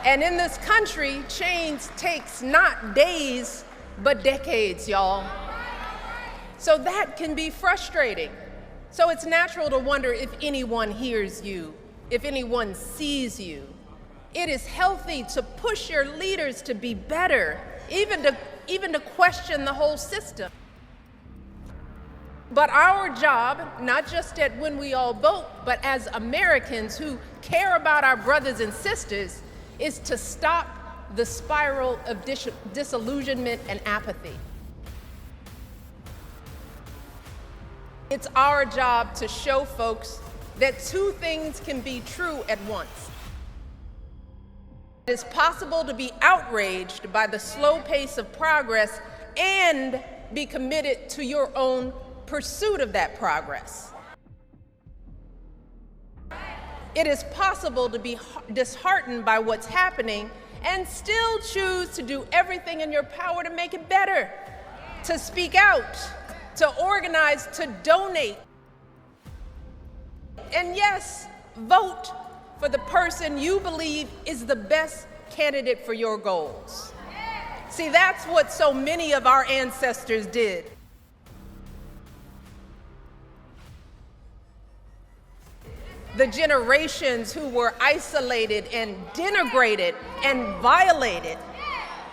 And in this country, change takes not days, but decades, y'all. So that can be frustrating. So it's natural to wonder if anyone hears you, if anyone sees you. It is healthy to push your leaders to be better, even to question the whole system. But our job, not just at When We All Vote, but as Americans who care about our brothers and sisters, is to stop the spiral of disillusionment and apathy. It's our job to show folks that two things can be true at once. It is possible to be outraged by the slow pace of progress and be committed to your own pursuit of that progress. It is possible to be disheartened by what's happening and still choose to do everything in your power to make it better, to speak out, to organize, to donate. And yes, vote for the person you believe is the best candidate for your goals. See, that's what so many of our ancestors did. The generations who were isolated and denigrated and violated,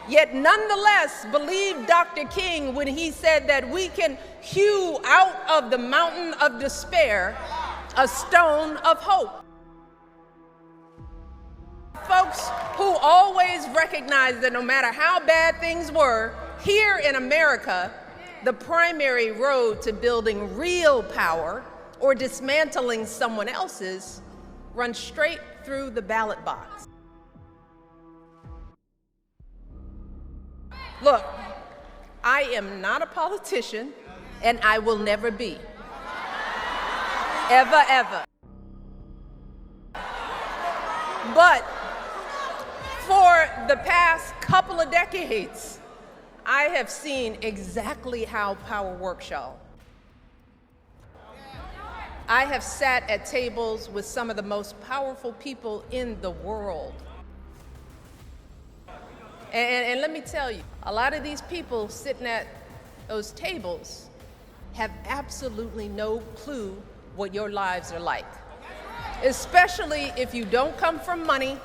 yet nonetheless believed Dr. King when he said that we can hew out of the mountain of despair a stone of hope. Folks who always recognized that no matter how bad things were, here in America, the primary road to building real power or dismantling someone else's runs straight through the ballot box. Look, I am not a politician, and I will never be. Ever, ever. But for the past couple of decades, I have seen exactly how power works, y'all. I have sat at tables with some of the most powerful people in the world. And let me tell you, a lot of these people sitting at those tables have absolutely no clue what your lives are like, especially if you don't come from money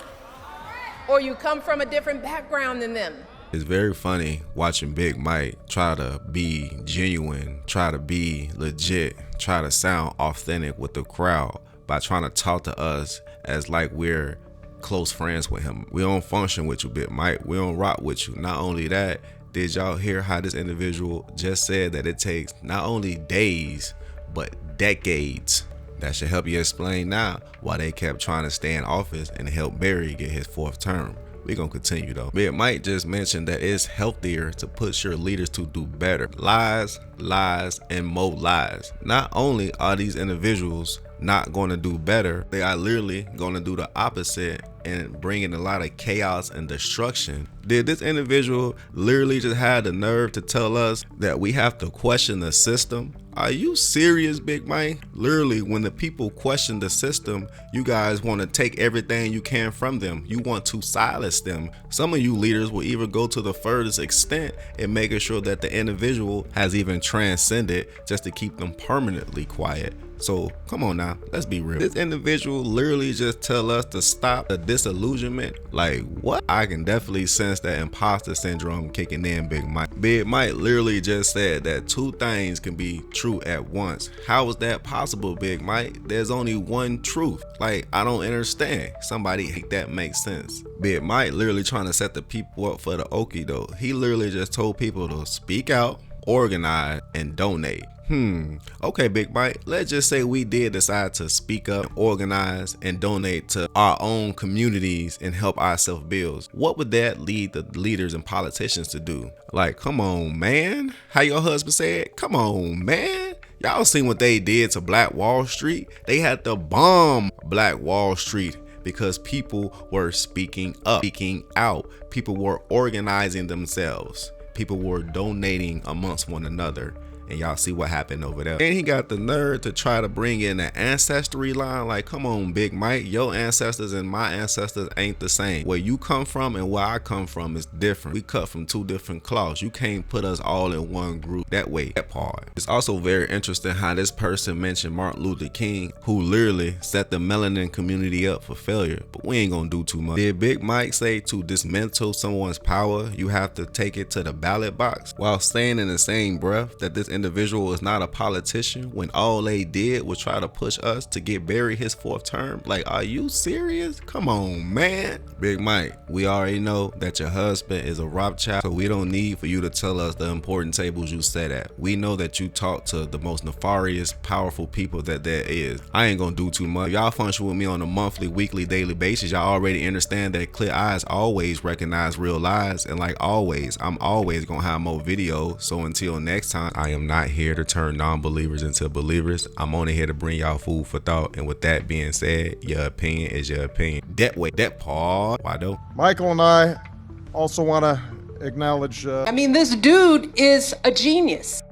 or you come from a different background than them. It's very funny watching Big Mike try to be genuine, try to be legit, try to sound authentic with the crowd by trying to talk to us as like we're close friends with him. We don't function with you, Big Mike. We don't rock with you. Not only that, did y'all hear how this individual just said that it takes not only days, but decades? That should help you explain now why they kept trying to stay in office and help Barry get his 4th term. We're gonna continue though. Big Mike just mentioned that it's healthier to push your leaders to do better. Lies, lies, and more lies. Not only are these individuals not gonna do better, they are literally gonna do the opposite and bring in a lot of chaos and destruction. Did this individual literally just have the nerve to tell us that we have to question the system? Are you serious, Big Mike? Literally, when the people question the system, you guys want to take everything you can from them. You want to silence them. Some of you leaders will even go to the furthest extent in making sure that the individual has even transcended just to keep them permanently quiet. So come on now, let's be real. This individual literally just tell us to stop the disillusionment. Like what? I can definitely sense that imposter syndrome kicking in, Big Mike. Big Mike literally just said that two things can be true at once. How is that possible, Big Mike? There's only one truth. Like, I don't understand. Somebody make that make sense. Big Mike literally trying to set the people up for the okie though. He literally just told people to speak out, organize, and donate. Okay, Big Mike, let's just say we did decide to speak up, organize, and donate to our own communities and help ourselves build. What would that lead the leaders and politicians to do? Like, come on, man. How your husband said, come on, man. Y'all seen what they did to Black Wall Street? They had to bomb Black Wall Street because people were speaking up, speaking out. People were organizing themselves. People were donating amongst one another. and y'all see what happened over there. And he got the nerve to try to bring in the ancestry line. Like, come on, Big Mike, your ancestors and my ancestors ain't the same. Where you come from and where I come from is different. We cut from two different cloths. You can't put us all in one group that way. That part. It's also very interesting how this person mentioned Martin Luther King, who literally set the melanin community up for failure. But we ain't gonna do too much. Did Big Mike say to dismantle someone's power, you have to take it to the ballot box, while saying in the same breath that this individual is not a politician when all they did was try to push us to get Barry his 4th term? Like, are you serious? Come on, man. Big Mike, we already know that your husband is a Rothschild, so we don't need for you to tell us the important tables you sat at. We know that you talk to the most nefarious, powerful people that there is. I ain't gonna do too much. Y'all function with me on a monthly, weekly, daily basis. Y'all already understand that clear eyes always recognize real lies, and like always, I'm always gonna have more videos. So until next time, I am not here to turn non-believers into believers. I'm only here to bring y'all food for thought. And with that being said, your opinion is your opinion. That way, that part. Why though? Michael and I also want to acknowledge I mean, this dude is a genius.